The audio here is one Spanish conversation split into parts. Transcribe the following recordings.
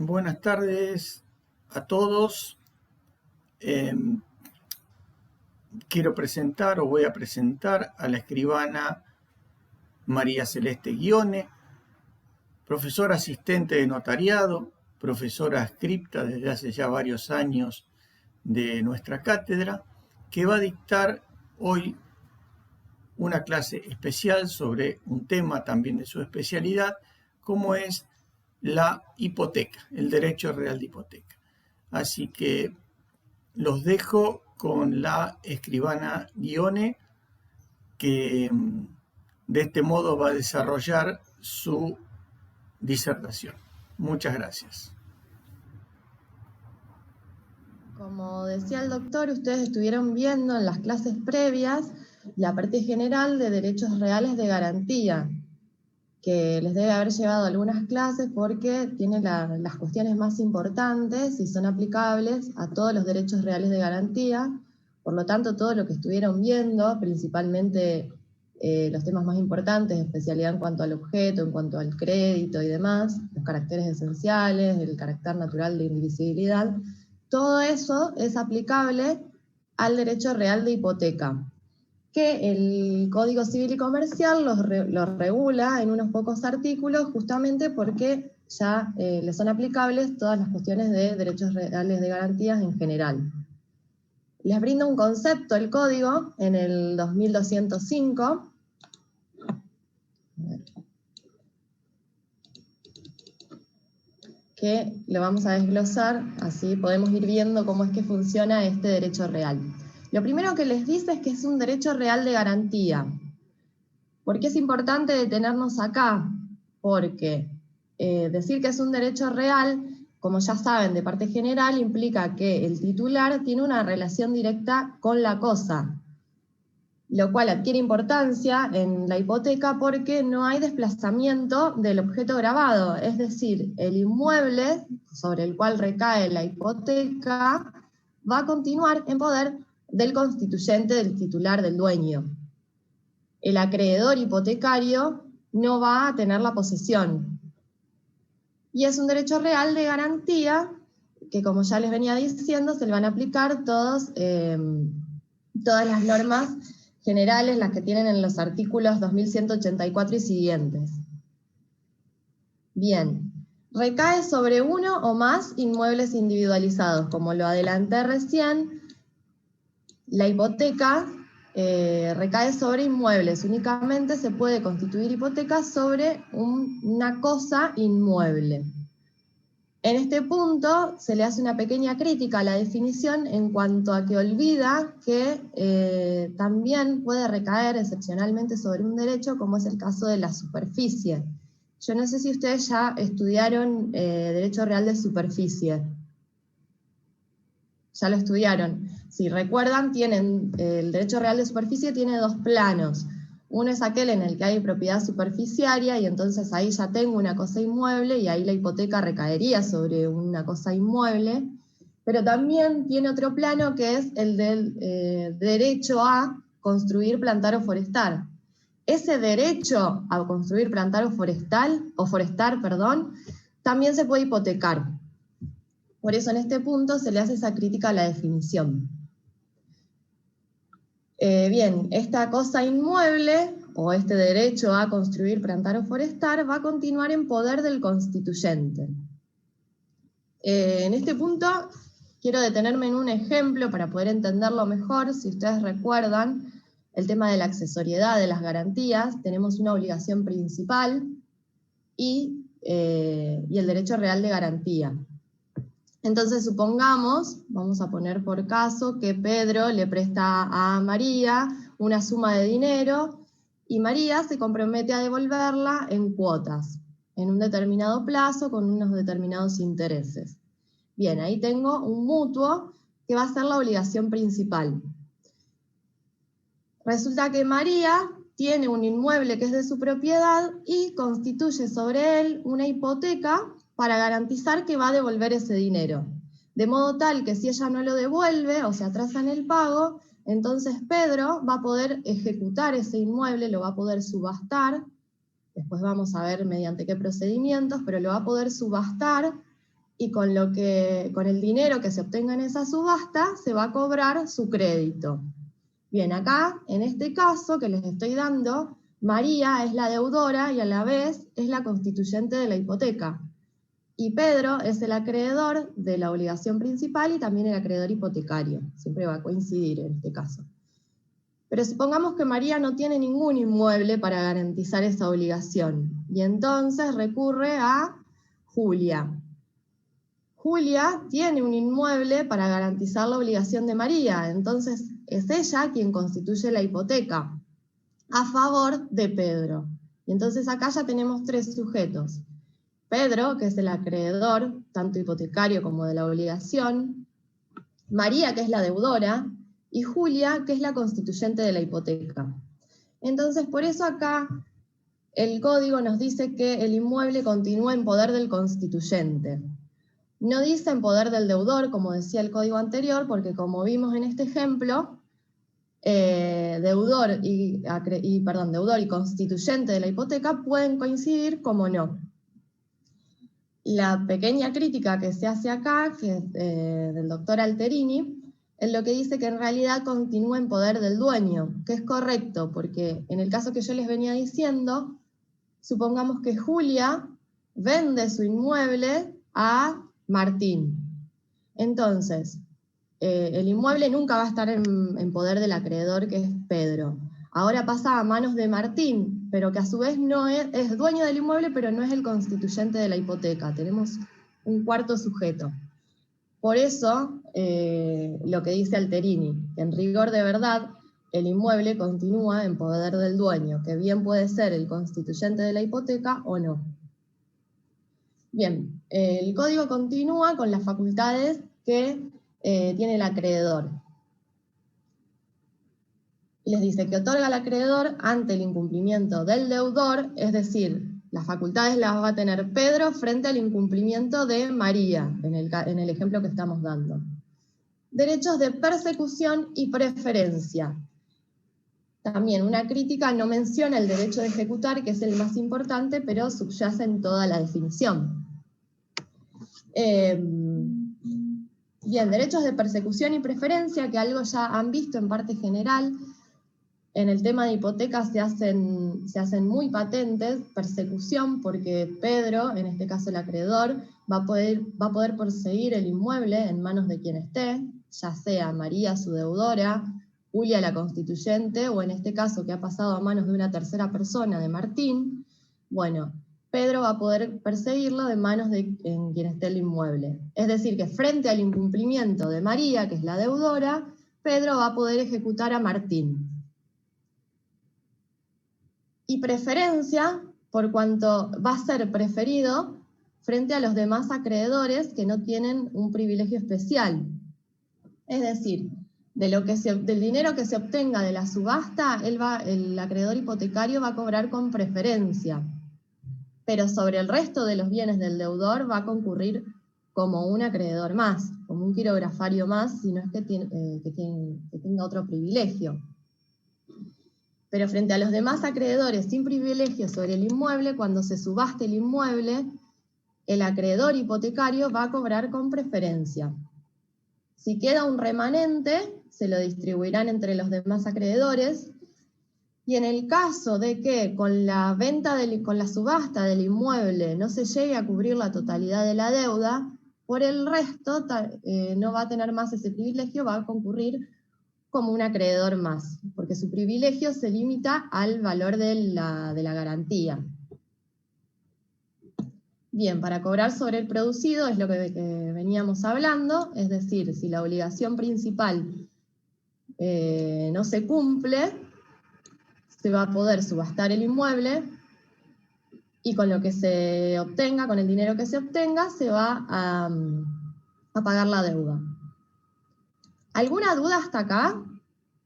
Buenas tardes a todos. Quiero presentar o voy a presentar a la escribana María Celeste Ghione, profesora asistente de notariado, profesora adscripta desde hace ya varios años de nuestra cátedra, que va a dictar hoy una clase especial sobre un tema también de su especialidad, como es la hipoteca, el derecho real de hipoteca. Así que los dejo con la escribana Ghione, que de este modo va a desarrollar su disertación. Muchas gracias. Como decía el doctor, ustedes estuvieron viendo en las clases previas la parte general de derechos reales de garantía, que les debe haber llevado algunas clases porque tiene las cuestiones más importantes y son aplicables a todos los derechos reales de garantía. Por lo tanto, todo lo que estuvieron viendo, principalmente los temas más importantes, especialidad en cuanto al objeto, en cuanto al crédito y demás, los caracteres esenciales, el carácter natural de indivisibilidad, todo eso es aplicable al derecho real de hipoteca, que el Código Civil y Comercial los regula en unos pocos artículos, justamente porque ya le son aplicables todas las cuestiones de derechos reales de garantías en general. Les brinda un concepto el código en el 2205, que lo vamos a desglosar, así podemos ir viendo cómo es que funciona este derecho real. Lo primero que les dice es que es un derecho real de garantía. ¿Por qué es importante detenernos acá? Porque decir que es un derecho real, como ya saben de parte general, implica que el titular tiene una relación directa con la cosa, lo cual adquiere importancia en la hipoteca porque no hay desplazamiento del objeto gravado, es decir, el inmueble sobre el cual recae la hipoteca va a continuar en poder del constituyente, del titular, del dueño. El acreedor hipotecario no va a tener la posesión. Y es un derecho real de garantía que, como ya les venía diciendo, se le van a aplicar todas las normas generales, las que tienen en los artículos 2184 y siguientes. Bien, recae sobre uno o más inmuebles individualizados. Como lo adelanté recién, la hipoteca recae sobre inmuebles. Únicamente se puede constituir hipoteca sobre una cosa inmueble. En este punto se le hace una pequeña crítica a la definición en cuanto a que olvida que también puede recaer excepcionalmente sobre un derecho, como es el caso de la superficie. Yo no sé si ustedes ya estudiaron derecho real de superficie. Ya lo estudiaron. Si recuerdan, el derecho real de superficie tiene dos planos. Uno es aquel en el que hay propiedad superficiaria y entonces ahí ya tengo una cosa inmueble y ahí la hipoteca recaería sobre una cosa inmueble. Pero también tiene otro plano que es el del derecho a construir, plantar o forestar. Ese derecho a construir, plantar o forestar, también se puede hipotecar. Por eso en este punto se le hace esa crítica a la definición. Bien, esta cosa inmueble, o este derecho a construir, plantar o forestar, va a continuar en poder del constituyente. En este punto quiero detenerme en un ejemplo para poder entenderlo mejor. Si ustedes recuerdan el tema de la accesoriedad de las garantías, tenemos una obligación principal y el derecho real de garantía. Entonces supongamos, vamos a poner por caso, que Pedro le presta a María una suma de dinero y María se compromete a devolverla en cuotas, en un determinado plazo con unos determinados intereses. Bien, ahí tengo un mutuo que va a ser la obligación principal. Resulta que María tiene un inmueble que es de su propiedad y constituye sobre él una hipoteca para garantizar que va a devolver ese dinero. De modo tal que si ella no lo devuelve o se atrasa en el pago, entonces Pedro va a poder ejecutar ese inmueble, lo va a poder subastar, después vamos a ver mediante qué procedimientos, pero lo va a poder subastar y con el dinero que se obtenga en esa subasta se va a cobrar su crédito. Bien, acá, en este caso que les estoy dando, María es la deudora y a la vez es la constituyente de la hipoteca. Y Pedro es el acreedor de la obligación principal y también el acreedor hipotecario. Siempre va a coincidir en este caso. Pero supongamos que María no tiene ningún inmueble para garantizar esa obligación. Y entonces recurre a Julia. Julia tiene un inmueble para garantizar la obligación de María. Entonces es ella quien constituye la hipoteca a favor de Pedro. Y entonces acá ya tenemos tres sujetos. Pedro, que es el acreedor, tanto hipotecario como de la obligación, María, que es la deudora, y Julia, que es la constituyente de la hipoteca. Entonces, por eso acá el código nos dice que el inmueble continúa en poder del constituyente. No dice en poder del deudor, como decía el código anterior, porque como vimos en este ejemplo, deudor y constituyente de la hipoteca pueden coincidir como no. La pequeña crítica que se hace acá, que es del doctor Alterini, es lo que dice que en realidad continúa en poder del dueño, que es correcto, porque en el caso que yo les venía diciendo, supongamos que Julia vende su inmueble a Martín. Entonces, el inmueble nunca va a estar en poder del acreedor, que es Pedro. Ahora pasa a manos de Martín, pero que a su vez no es dueño del inmueble, pero no es el constituyente de la hipoteca. Tenemos un cuarto sujeto. Por eso, lo que dice Alterini, que en rigor de verdad, el inmueble continúa en poder del dueño, que bien puede ser el constituyente de la hipoteca o no. Bien, el código continúa con las facultades que tiene el acreedor. Y les dice que otorga al acreedor ante el incumplimiento del deudor, es decir, las facultades las va a tener Pedro frente al incumplimiento de María, en el ejemplo que estamos dando. Derechos de persecución y preferencia. También una crítica no menciona el derecho de ejecutar, que es el más importante, pero subyace en toda la definición. Bien, derechos de persecución y preferencia, que algo ya han visto en parte general. En el tema de hipotecas se hacen muy patentes. Persecución, porque Pedro, en este caso el acreedor, va a poder perseguir el inmueble en manos de quien esté, ya sea María, su deudora, Julia, la constituyente, o en este caso que ha pasado a manos de una tercera persona, de Martín. Bueno, Pedro va a poder perseguirlo de manos de quien esté el inmueble. Es decir, que frente al incumplimiento de María, que es la deudora, Pedro va a poder ejecutar a Martín. Y preferencia, por cuanto va a ser preferido frente a los demás acreedores que no tienen un privilegio especial. Es decir, del dinero que se obtenga de la subasta, el acreedor hipotecario va a cobrar con preferencia, pero sobre el resto de los bienes del deudor va a concurrir como un acreedor más, como un quirografario más, si no es que tenga otro privilegio. Pero frente a los demás acreedores sin privilegio sobre el inmueble, cuando se subaste el inmueble, el acreedor hipotecario va a cobrar con preferencia. Si queda un remanente, se lo distribuirán entre los demás acreedores, y en el caso de que con la subasta del inmueble no se llegue a cubrir la totalidad de la deuda, por el resto no va a tener más ese privilegio, va a concurrir como un acreedor más, porque su privilegio se limita al valor de la garantía. Bien, para cobrar sobre el producido es lo que veníamos hablando, es decir, si la obligación principal no se cumple, se va a poder subastar el inmueble y con lo que se obtenga, con el dinero que se obtenga, se va a pagar la deuda. ¿Alguna duda hasta acá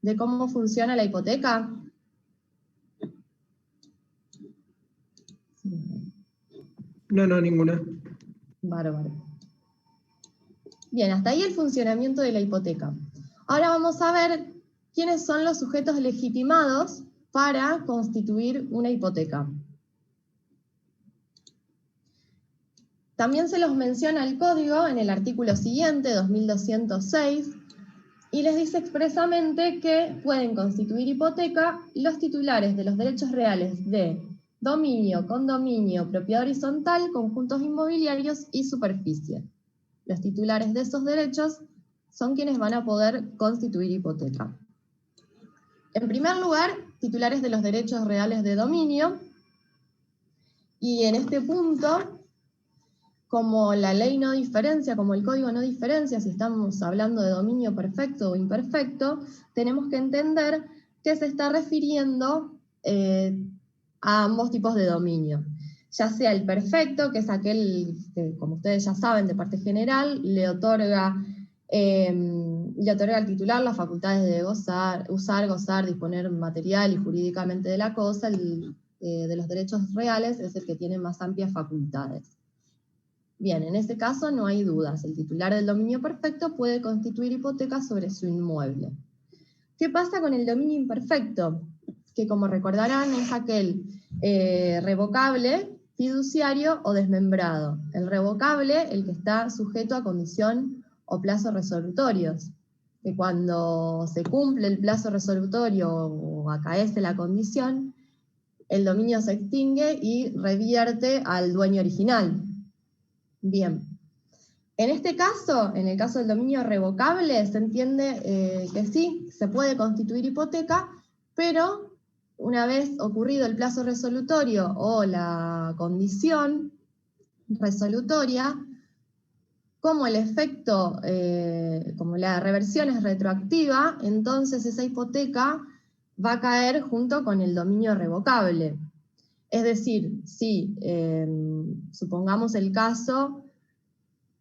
de cómo funciona la hipoteca? No, ninguna. Bárbaro. Bien, hasta ahí el funcionamiento de la hipoteca. Ahora vamos a ver quiénes son los sujetos legitimados para constituir una hipoteca. También se los menciona el código en el artículo siguiente, 2206, y les dice expresamente que pueden constituir hipoteca los titulares de los derechos reales de dominio, condominio, propiedad horizontal, conjuntos inmobiliarios y superficie. Los titulares de esos derechos son quienes van a poder constituir hipoteca. En primer lugar, titulares de los derechos reales de dominio, y en este punto, como la ley no diferencia, como el código no diferencia si estamos hablando de dominio perfecto o imperfecto, tenemos que entender que se está refiriendo a ambos tipos de dominio. Ya sea el perfecto, que es aquel que, como ustedes ya saben, de parte general, le otorga al titular las facultades de usar, gozar, disponer material y jurídicamente de la cosa. De los derechos reales es el que tiene más amplias facultades. Bien, en este caso no hay dudas, el titular del dominio perfecto puede constituir hipoteca sobre su inmueble. ¿Qué pasa con el dominio imperfecto? Que, como recordarán, es aquel revocable, fiduciario o desmembrado. El revocable, el que está sujeto a condición o plazo resolutorios, que cuando se cumple el plazo resolutorio o acaece la condición, el dominio se extingue y revierte al dueño original. Bien, en este caso, en el caso del dominio revocable, se entiende que sí, se puede constituir hipoteca, pero una vez ocurrido el plazo resolutorio o la condición resolutoria, como el efecto, como la reversión es retroactiva, entonces esa hipoteca va a caer junto con el dominio revocable. Es decir, si supongamos el caso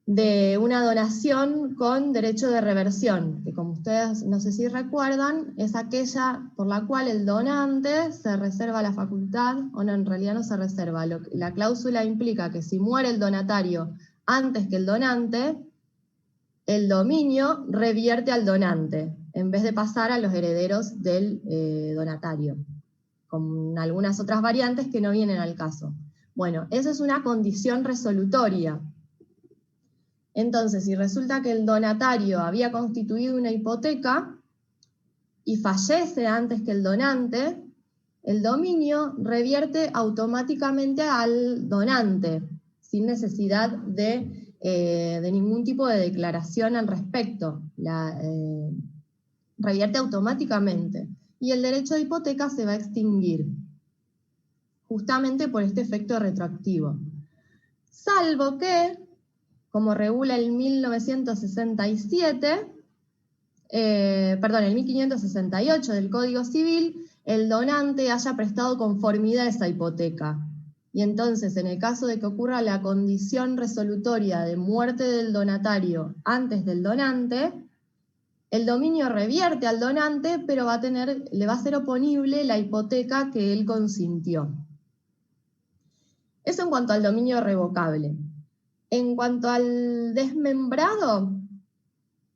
de una donación con derecho de reversión, que como ustedes no sé si recuerdan, es aquella por la cual el donante se reserva la facultad, o no, en realidad no se reserva, la cláusula implica que si muere el donatario antes que el donante, el dominio revierte al donante, en vez de pasar a los herederos del donatario, con algunas otras variantes que no vienen al caso. Bueno, eso es una condición resolutoria. Entonces, si resulta que el donatario había constituido una hipoteca y fallece antes que el donante, el dominio revierte automáticamente al donante, sin necesidad de ningún tipo de declaración al respecto. Revierte automáticamente. Y el derecho de hipoteca se va a extinguir, justamente por este efecto retroactivo. Salvo que, como regula el 1568 del Código Civil, el donante haya prestado conformidad a esa hipoteca. Y entonces, en el caso de que ocurra la condición resolutoria de muerte del donatario antes del donante, el dominio revierte al donante, pero le va a ser oponible la hipoteca que él consintió. Eso en cuanto al dominio revocable. En cuanto al desmembrado,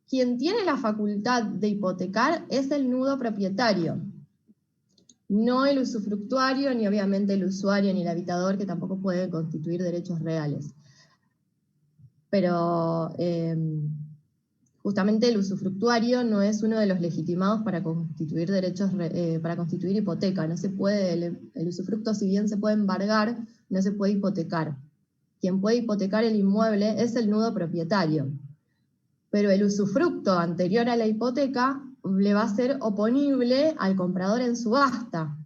quien tiene la facultad de hipotecar es el nudo propietario, no el usufructuario, ni obviamente el usuario, ni el habitador, que tampoco puede constituir derechos reales. Pero justamente el usufructuario no es uno de los legitimados para constituir para constituir hipoteca. No se puede, el usufructo, si bien se puede embargar, no se puede hipotecar. Quien puede hipotecar el inmueble es el nudo propietario. Pero el usufructo anterior a la hipoteca le va a ser oponible al comprador en subasta.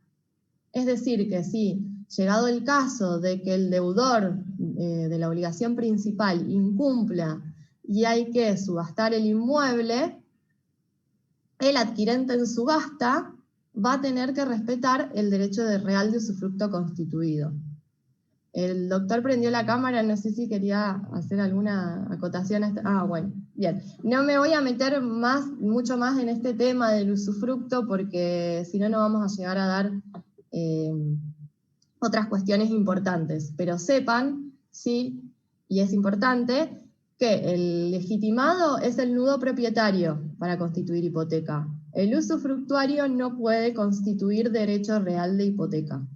Es decir, que si, llegado el caso de que el deudor de la obligación principal incumpla y hay que subastar el inmueble, el adquirente en subasta va a tener que respetar el derecho real de usufructo constituido. El doctor prendió la cámara, no sé si quería hacer alguna acotación a esto. Bueno, bien. No me voy a meter mucho más en este tema del usufructo, porque si no, no vamos a llegar a dar otras cuestiones importantes. Pero sepan, sí, y es importante, que el legitimado es el nudo propietario para constituir hipoteca. El usufructuario no puede constituir derecho real de hipoteca.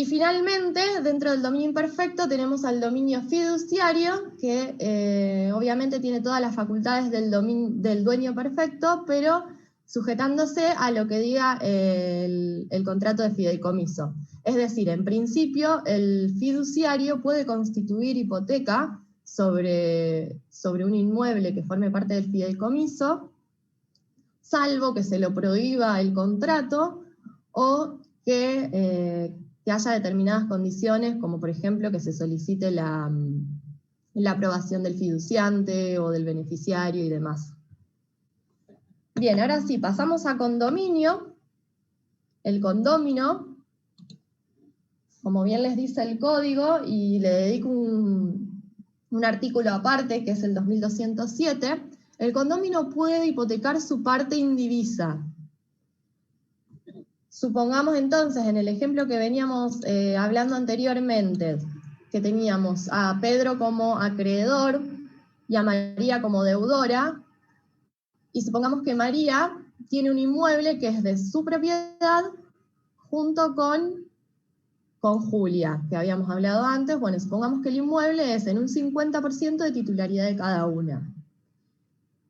Y finalmente, dentro del dominio imperfecto tenemos al dominio fiduciario, que obviamente tiene todas las facultades del dueño perfecto, pero sujetándose a lo que diga el contrato de fideicomiso. Es decir, en principio, el fiduciario puede constituir hipoteca sobre un inmueble que forme parte del fideicomiso, salvo que se lo prohíba el contrato o que haya determinadas condiciones, como por ejemplo que se solicite la aprobación del fiduciante o del beneficiario y demás. Bien, ahora sí, pasamos a condominio. El condómino, como bien les dice el código, y le dedico un artículo aparte, que es el 2207, el condómino puede hipotecar su parte indivisa. Supongamos entonces, en el ejemplo que veníamos hablando anteriormente, que teníamos a Pedro como acreedor y a María como deudora, y supongamos que María tiene un inmueble que es de su propiedad junto con Julia, que habíamos hablado antes. Bueno, supongamos que el inmueble es en un 50% de titularidad de cada una.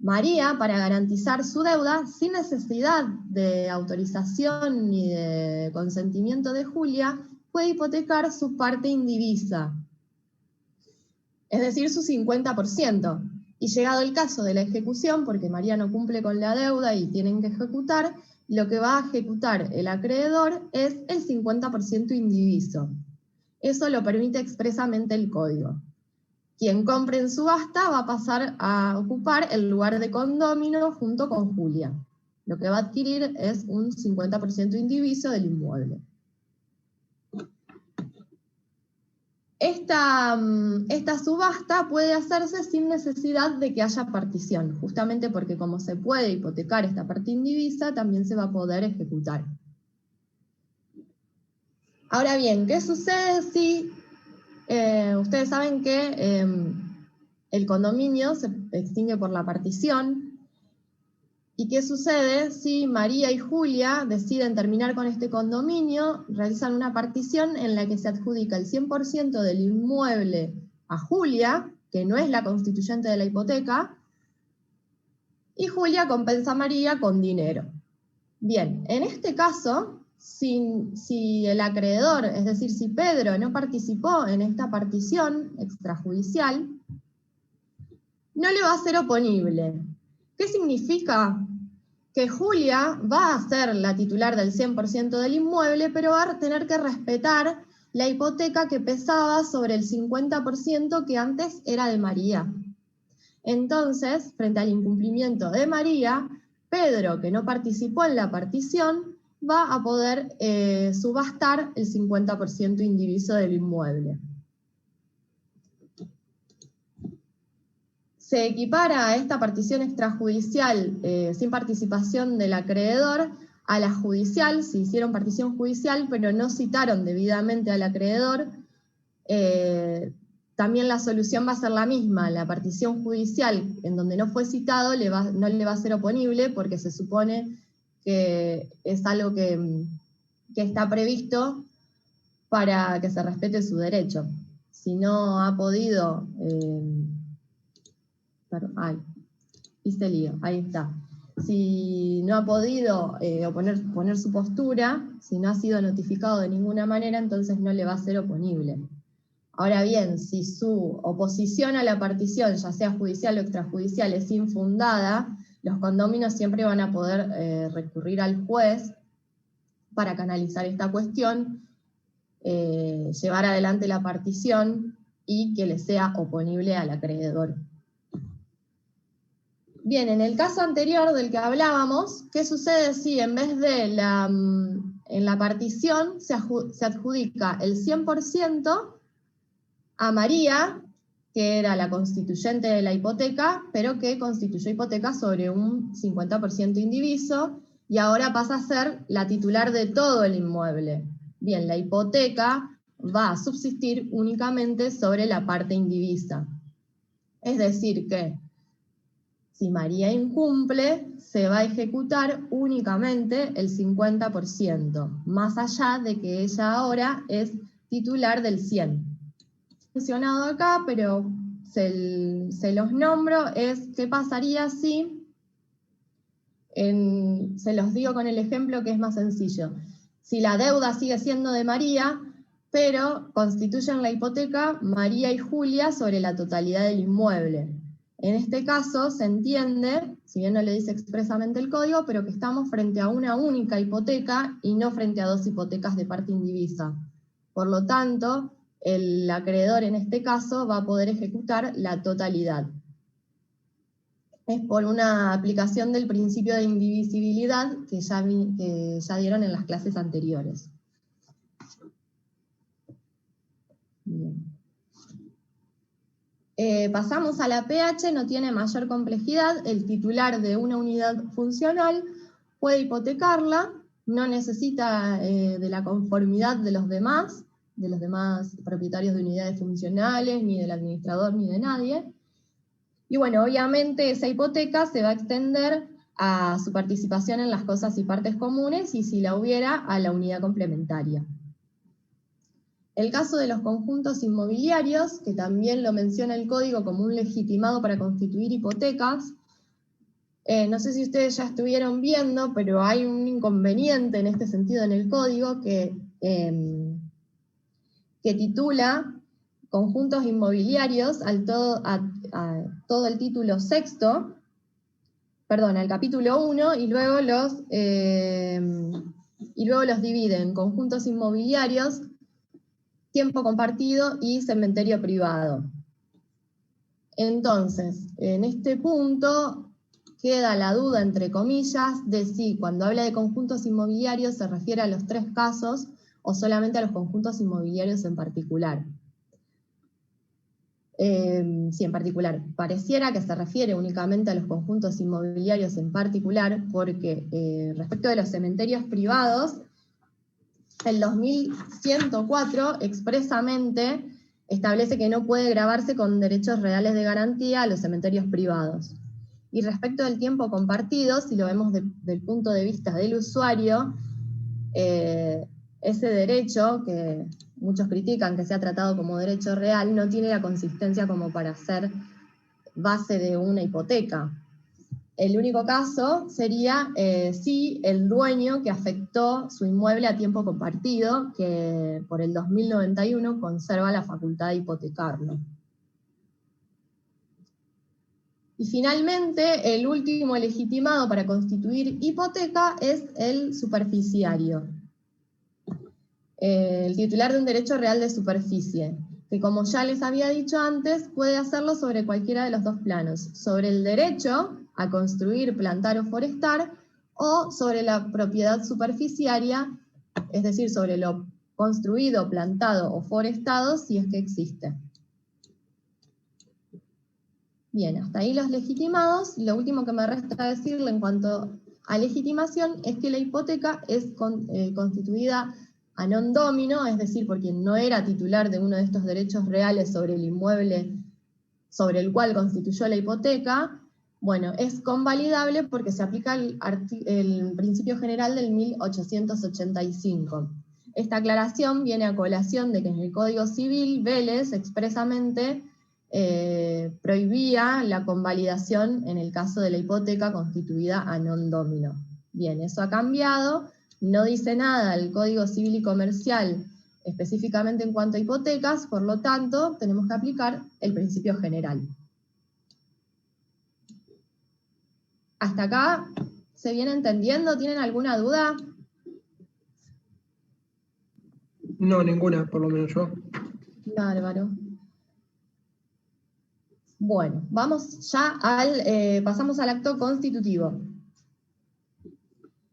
María, para garantizar su deuda, sin necesidad de autorización ni de consentimiento de Julia, puede hipotecar su parte indivisa, es decir, su 50%. Y llegado el caso de la ejecución, porque María no cumple con la deuda y tienen que ejecutar, lo que va a ejecutar el acreedor es el 50% indiviso. Eso lo permite expresamente el código. Quien compre en subasta va a pasar a ocupar el lugar de condómino junto con Julia. Lo que va a adquirir es un 50% indiviso del inmueble. Esta subasta puede hacerse sin necesidad de que haya partición, justamente porque como se puede hipotecar esta parte indivisa, también se va a poder ejecutar. Ahora bien, ¿qué sucede si ustedes saben que el condominio se extingue por la partición? ¿Y qué sucede si María y Julia deciden terminar con este condominio, realizan una partición en la que se adjudica el 100% del inmueble a Julia, que no es la constituyente de la hipoteca, y Julia compensa a María con dinero? Bien, en este caso, si el acreedor, es decir, si Pedro no participó en esta partición extrajudicial, no le va a ser oponible. ¿Qué significa? Que Julia va a ser la titular del 100% del inmueble, pero va a tener que respetar la hipoteca que pesaba sobre el 50% que antes era de María. Entonces, frente al incumplimiento de María, Pedro, que no participó en la partición, va a poder subastar el 50% indiviso del inmueble. Se equipara a esta partición extrajudicial sin participación del acreedor a la judicial. Si hicieron partición judicial pero no citaron debidamente al acreedor, también la solución va a ser la misma. La partición judicial en donde no fue citado no le va a ser oponible porque se supone que es algo que está previsto para que se respete su derecho. Si no ha podido... hice lío, ahí está. Si no ha podido poner su postura, si no ha sido notificado de ninguna manera, entonces no le va a ser oponible. Ahora bien, si su oposición a la partición, ya sea judicial o extrajudicial, es infundada, los condóminos siempre van a poder recurrir al juez para canalizar esta cuestión, llevar adelante la partición y que le sea oponible al acreedor. Bien, en el caso anterior del que hablábamos, ¿qué sucede si en vez de en la partición se adjudica el 100% a María, que era la constituyente de la hipoteca, pero que constituyó hipoteca sobre un 50% indiviso, y ahora pasa a ser la titular de todo el inmueble? Bien, la hipoteca va a subsistir únicamente sobre la parte indivisa. Es decir que Si María incumple, se va a ejecutar únicamente el 50%, más allá de que ella ahora es titular del 100%. Mencionado acá, pero se los nombro, es qué pasaría si, se los digo con el ejemplo que es más sencillo. Si la deuda sigue siendo de María, pero constituyen la hipoteca María y Julia sobre la totalidad del inmueble. En este caso se entiende, si bien no le dice expresamente el código, pero que estamos frente a una única hipoteca y no frente a dos hipotecas de parte indivisa. Por lo tanto, el acreedor en este caso va a poder ejecutar la totalidad. Es por una aplicación del principio de indivisibilidad que ya dieron en las clases anteriores. Bien. Pasamos a la PH, no tiene mayor complejidad. El titular de una unidad funcional puede hipotecarla, no necesita de la conformidad de los demás propietarios de unidades funcionales, ni del administrador, ni de nadie. Y bueno, obviamente esa hipoteca se va a extender a su participación en las cosas y partes comunes, y si la hubiera, a la unidad complementaria. El caso de los conjuntos inmobiliarios, que también lo menciona el código como un legitimado para constituir hipotecas, no sé si ustedes ya estuvieron viendo, pero hay un inconveniente en este sentido en el código que titula conjuntos inmobiliarios a todo el título sexto, perdón, al capítulo 1, y luego los divide en conjuntos inmobiliarios, tiempo compartido y cementerio privado. Entonces, en este punto queda la duda, entre comillas, de si cuando habla de conjuntos inmobiliarios se refiere a los tres casos o solamente a los conjuntos inmobiliarios en particular. Sí, en particular. Pareciera que se refiere únicamente a los conjuntos inmobiliarios en particular, porque respecto de los cementerios privados, el 2104 expresamente establece que no puede gravarse con derechos reales de garantía a los cementerios privados. Y respecto del tiempo compartido, si lo vemos del punto de vista del usuario, ese derecho, que muchos critican que sea tratado como derecho real, no tiene la consistencia como para ser base de una hipoteca. El único caso sería si el dueño que afectó su inmueble a tiempo compartido, que por el 2091 conserva la facultad de hipotecarlo. Y finalmente, el último legitimado para constituir hipoteca es el superficiario, el titular de un derecho real de superficie, que como ya les había dicho antes, puede hacerlo sobre cualquiera de los dos planos, sobre el derecho a construir, plantar o forestar, o sobre la propiedad superficiaria, es decir, sobre lo construido, plantado o forestado, si es que existe. Bien, hasta ahí los legitimados. Lo último que me resta decirle en cuanto a legitimación es que la hipoteca es constituida a non domino, es decir, por quien no era titular de uno de estos derechos reales sobre el inmueble sobre el cual constituyó la hipoteca. Bueno, es convalidable porque se aplica el principio general del 1885. Esta aclaración viene a colación de que en el Código Civil Vélez expresamente prohibía la convalidación en el caso de la hipoteca constituida a non domino. Bien, eso ha cambiado, no dice nada el Código Civil y Comercial específicamente en cuanto a hipotecas, por lo tanto, tenemos que aplicar el principio general. ¿Hasta acá se viene entendiendo? ¿Tienen alguna duda? No, ninguna, por lo menos yo. Bárbaro. Bueno, vamos ya pasamos al acto constitutivo.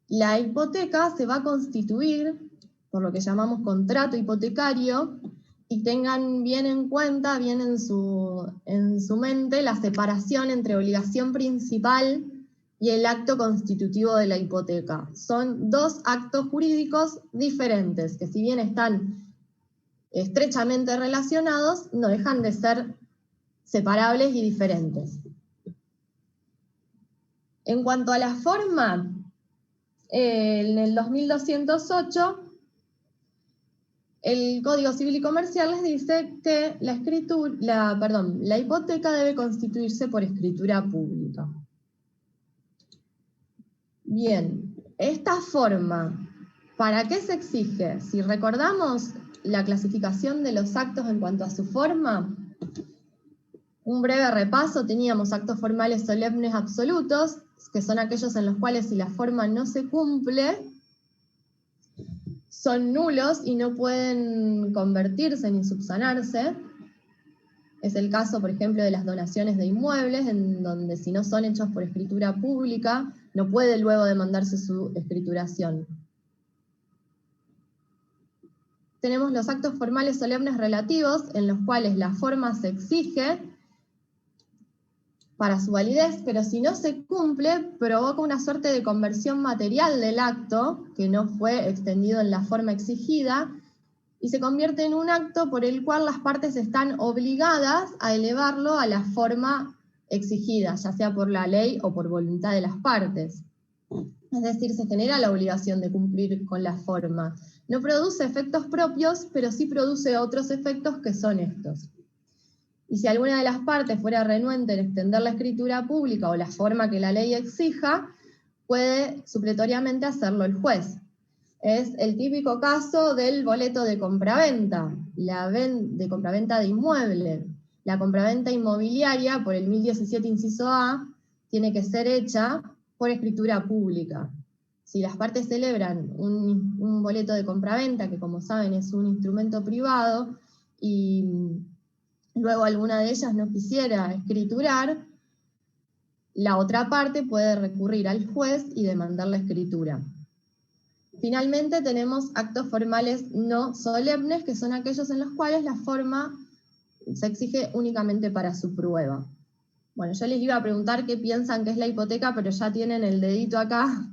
La hipoteca se va a constituir por lo que llamamos contrato hipotecario, y tengan bien en cuenta, bien en su mente, la separación entre obligación principal y el acto constitutivo de la hipoteca. Son dos actos jurídicos diferentes, que si bien están estrechamente relacionados, no dejan de ser separables y diferentes. En cuanto a la forma, en el 2208, el Código Civil y Comercial les dice que la hipoteca debe constituirse por escritura pública. Bien, esta forma, ¿para qué se exige? Si recordamos la clasificación de los actos en cuanto a su forma, un breve repaso: teníamos actos formales solemnes absolutos, que son aquellos en los cuales si la forma no se cumple, son nulos y no pueden convertirse ni subsanarse. Es el caso, por ejemplo, de las donaciones de inmuebles, en donde si no son hechos por escritura pública, no puede luego demandarse su escrituración. Tenemos los actos formales solemnes relativos, en los cuales la forma se exige para su validez, pero si no se cumple, provoca una suerte de conversión material del acto, que no fue extendido en la forma exigida, y se convierte en un acto por el cual las partes están obligadas a elevarlo a la forma exigida, ya sea por la ley o por voluntad de las partes. Es decir, se genera la obligación de cumplir con la forma. No produce efectos propios, pero sí produce otros efectos que son estos. Y si alguna de las partes fuera renuente en extender la escritura pública o la forma que la ley exija, puede supletoriamente hacerlo el juez. Es el típico caso del boleto de compraventa, de compraventa de inmueble. La compraventa inmobiliaria, por el 1017 inciso A, tiene que ser hecha por escritura pública. Si las partes celebran un boleto de compraventa, que como saben es un instrumento privado, y luego alguna de ellas no quisiera escriturar, la otra parte puede recurrir al juez y demandar la escritura. Finalmente tenemos actos formales no solemnes, que son aquellos en los cuales la forma se exige únicamente para su prueba. Bueno, yo les iba a preguntar qué piensan que es la hipoteca, pero ya tienen el dedito acá,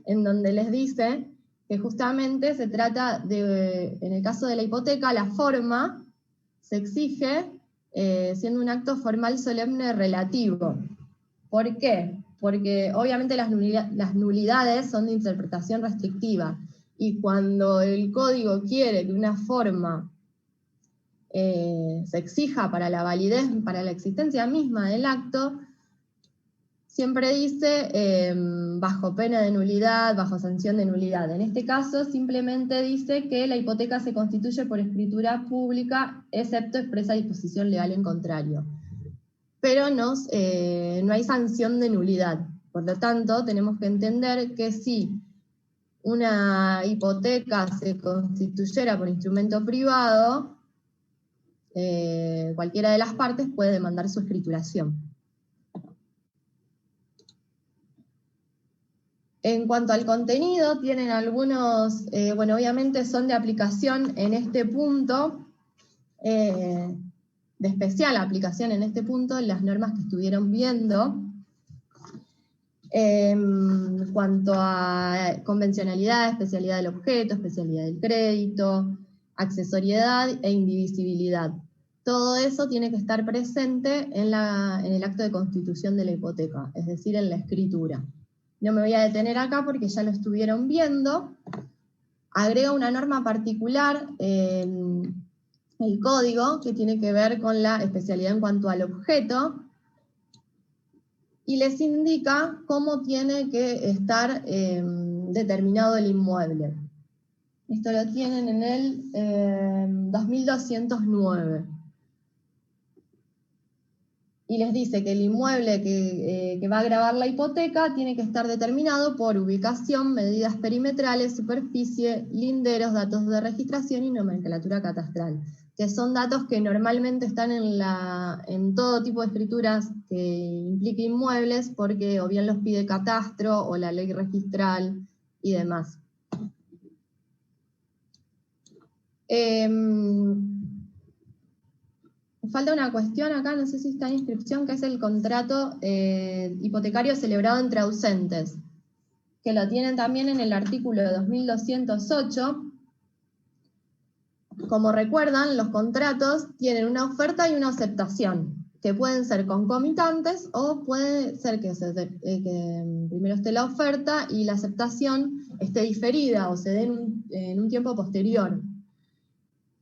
en donde les dice que justamente se trata de, en el caso de la hipoteca, la forma se exige siendo un acto formal solemne relativo. ¿Por qué? Porque obviamente las nulidades son de interpretación restrictiva, y cuando el código quiere que una forma se exija para la validez, para la existencia misma del acto, siempre dice bajo pena de nulidad, bajo sanción de nulidad. En este caso simplemente dice que la hipoteca se constituye por escritura pública, excepto expresa disposición legal en contrario. Pero no hay sanción de nulidad. Por lo tanto, tenemos que entender que si una hipoteca se constituyera por instrumento privado, cualquiera de las partes puede demandar su escrituración. En cuanto al contenido, tienen algunos, bueno, obviamente son de aplicación en este punto, de especial aplicación en este punto, las normas que estuvieron viendo. En cuanto a convencionalidad, especialidad del objeto, especialidad del crédito, accesoriedad e indivisibilidad. Todo eso tiene que estar presente en el acto de constitución de la hipoteca, es decir, en la escritura. No me voy a detener acá porque ya lo estuvieron viendo. Agrega una norma particular en el código que tiene que ver con la especialidad en cuanto al objeto, y les indica cómo tiene que estar determinado el inmueble. Esto lo tienen en el 2209. Y les dice que el inmueble que va a gravar la hipoteca tiene que estar determinado por ubicación, medidas perimetrales, superficie, linderos, datos de registración y nomenclatura catastral, que son datos que normalmente están en todo tipo de escrituras que implique inmuebles, porque o bien los pide catastro o la ley registral y demás. Falta una cuestión acá, no sé si está en inscripción, que es el contrato hipotecario celebrado entre ausentes, que lo tienen también en el artículo 2208. Como recuerdan, los contratos tienen una oferta y una aceptación. que pueden ser concomitantes o puede ser que primero esté la oferta y la aceptación esté diferida o se dé en un tiempo posterior.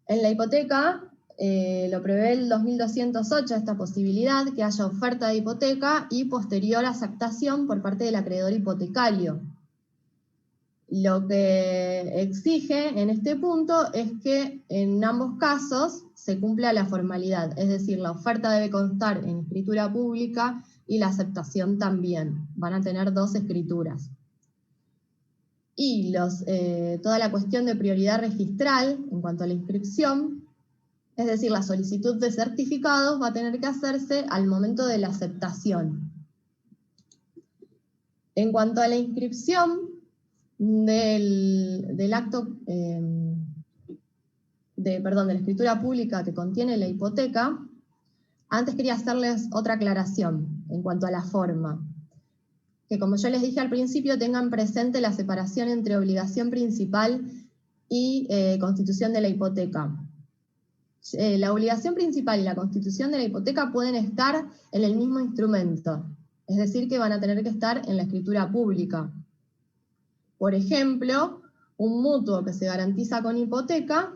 En la hipoteca lo prevé el 2208 esta posibilidad, que haya oferta de hipoteca y posterior aceptación por parte del acreedor hipotecario. Lo que exige en este punto es que en ambos casos se cumpla la formalidad, es decir, la oferta debe constar en escritura pública y la aceptación también. Van a tener 2 escrituras. Y toda la cuestión de prioridad registral en cuanto a la inscripción, es decir, la solicitud de certificados va a tener que hacerse al momento de la aceptación. En cuanto a la inscripción del acto, de la escritura pública que contiene la hipoteca, antes quería hacerles otra aclaración en cuanto a la forma. Que como yo les dije al principio, tengan presente la separación entre obligación principal y constitución de la hipoteca. La obligación principal y la constitución de la hipoteca pueden estar en el mismo instrumento, es decir, que van a tener que estar en la escritura pública. Por ejemplo, un mutuo que se garantiza con hipoteca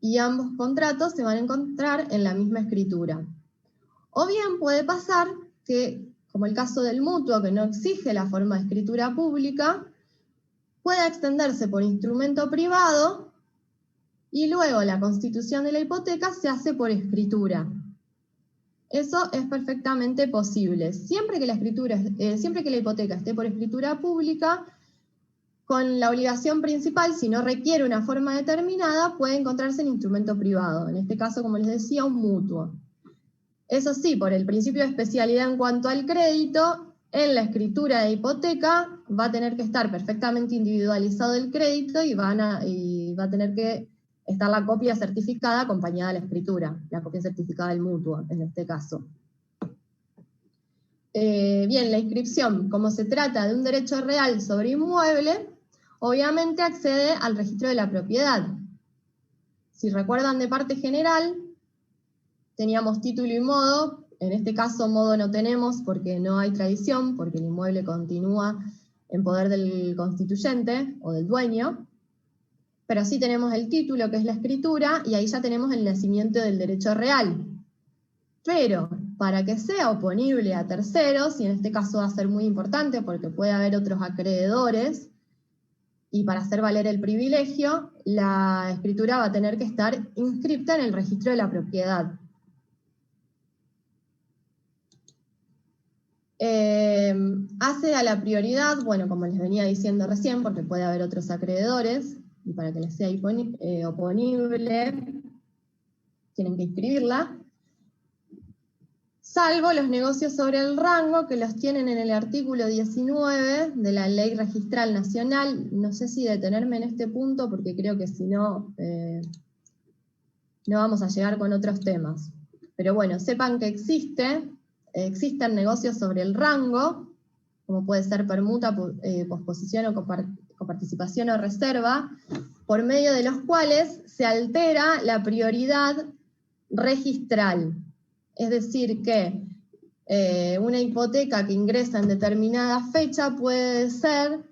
y ambos contratos se van a encontrar en la misma escritura. O bien puede pasar que, como el caso del mutuo que no exige la forma de escritura pública, pueda extenderse por instrumento privado y luego la constitución de la hipoteca se hace por escritura. Eso es perfectamente posible. Siempre que la hipoteca esté por escritura pública, con la obligación principal, si no requiere una forma determinada, puede encontrarse en instrumento privado. En este caso, como les decía, un mutuo. Eso sí, por el principio de especialidad en cuanto al crédito, en la escritura de hipoteca va a tener que estar perfectamente individualizado el crédito y va a tener que estar la copia certificada acompañada de la escritura, la copia certificada del mutuo, en este caso. Bien, la inscripción, como se trata de un derecho real sobre inmueble, obviamente accede al registro de la propiedad. Si recuerdan de parte general, teníamos título y modo. En este caso modo no tenemos porque no hay tradición, porque el inmueble continúa en poder del constituyente o del dueño. Pero sí tenemos el título, que es la escritura, y ahí ya tenemos el nacimiento del derecho real. Pero para que sea oponible a terceros, y en este caso va a ser muy importante porque puede haber otros acreedores, y para hacer valer el privilegio, la escritura va a tener que estar inscripta en el registro de la propiedad. Hace a la prioridad, bueno, como les venía diciendo recién, porque puede haber otros acreedores, y para que les sea oponible, tienen que inscribirla, salvo los negocios sobre el rango, que los tienen en el artículo 19 de la Ley Registral Nacional. No sé si detenerme en este punto, porque creo que si no, no vamos a llegar con otros temas. Pero bueno, sepan que existen negocios sobre el rango, como puede ser permuta, posposición o coparticipación o reserva, por medio de los cuales se altera la prioridad registral. Es decir, que una hipoteca que ingresa en determinada fecha puede ser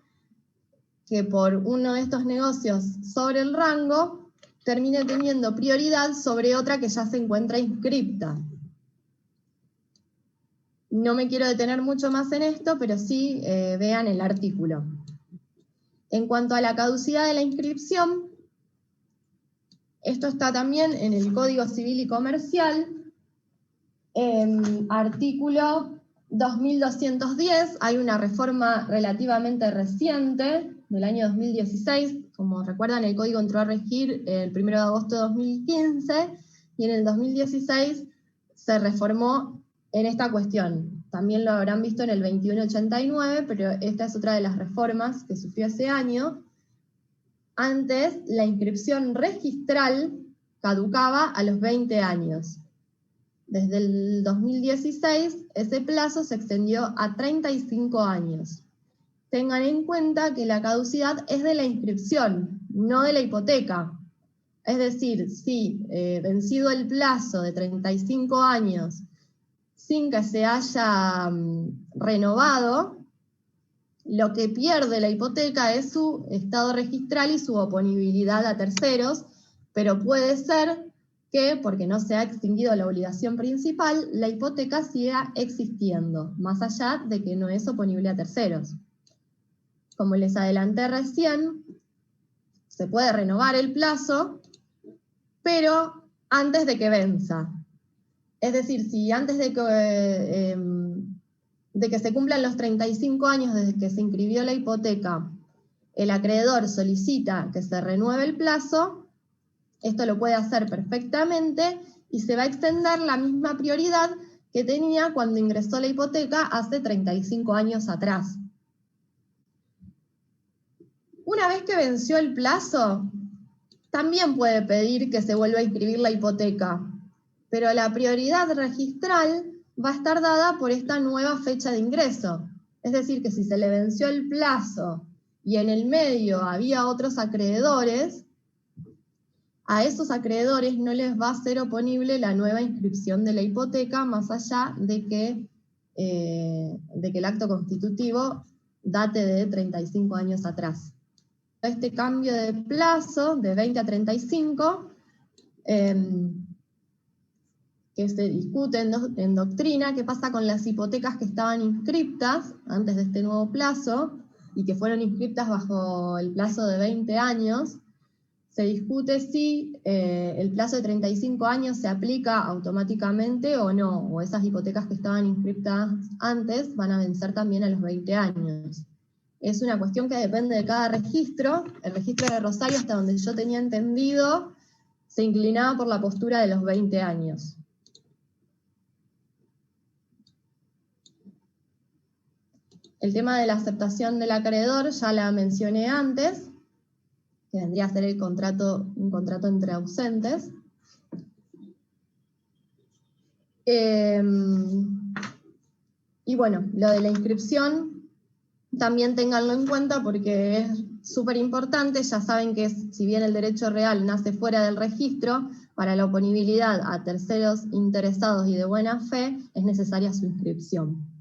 que por uno de estos negocios sobre el rango termine teniendo prioridad sobre otra que ya se encuentra inscripta. No me quiero detener mucho más en esto, pero sí vean el artículo. En cuanto a la caducidad de la inscripción, esto está también en el Código Civil y Comercial, artículo 2210, hay una reforma relativamente reciente, del año 2016, como recuerdan el código entró a regir el 1 de agosto de 2015, y en el 2016 se reformó en esta cuestión. También lo habrán visto en el 2189, pero esta es otra de las reformas que sufrió ese año. Antes, la inscripción registral caducaba a los 20 años. Desde el 2016, ese plazo se extendió a 35 años. Tengan en cuenta que la caducidad es de la inscripción, no de la hipoteca. Es decir, si vencido el plazo de 35 años sin que se haya renovado, lo que pierde la hipoteca es su estado registral y su oponibilidad a terceros, pero puede ser que, porque no se ha extinguido la obligación principal, la hipoteca siga existiendo, más allá de que no es oponible a terceros. Como les adelanté recién, se puede renovar el plazo, pero antes de que venza. Es decir, si antes de que se cumplan los 35 años desde que se inscribió la hipoteca, el acreedor solicita que se renueve el plazo, esto lo puede hacer perfectamente y se va a extender la misma prioridad que tenía cuando ingresó la hipoteca hace 35 años atrás. Una vez que venció el plazo, también puede pedir que se vuelva a inscribir la hipoteca, pero la prioridad registral va a estar dada por esta nueva fecha de ingreso. Es decir, que si se le venció el plazo y en el medio había otros acreedores, a esos acreedores no les va a ser oponible la nueva inscripción de la hipoteca, más allá de que el acto constitutivo date de 35 años atrás. Este cambio de plazo de 20 a 35, que se discute en doctrina, qué pasa con las hipotecas que estaban inscriptas antes de este nuevo plazo y que fueron inscriptas bajo el plazo de 20 años, se discute si el plazo de 35 años se aplica automáticamente o no, o esas hipotecas que estaban inscriptas antes van a vencer también a los 20 años. Es una cuestión que depende de cada registro. El registro de Rosario, hasta donde yo tenía entendido, se inclinaba por la postura de los 20 años. El tema de la aceptación del acreedor ya la mencioné antes, que vendría a ser un contrato entre ausentes. Y bueno, lo de la inscripción, también ténganlo en cuenta porque es súper importante. Ya saben que si bien el derecho real nace fuera del registro, para la oponibilidad a terceros interesados y de buena fe es necesaria su inscripción.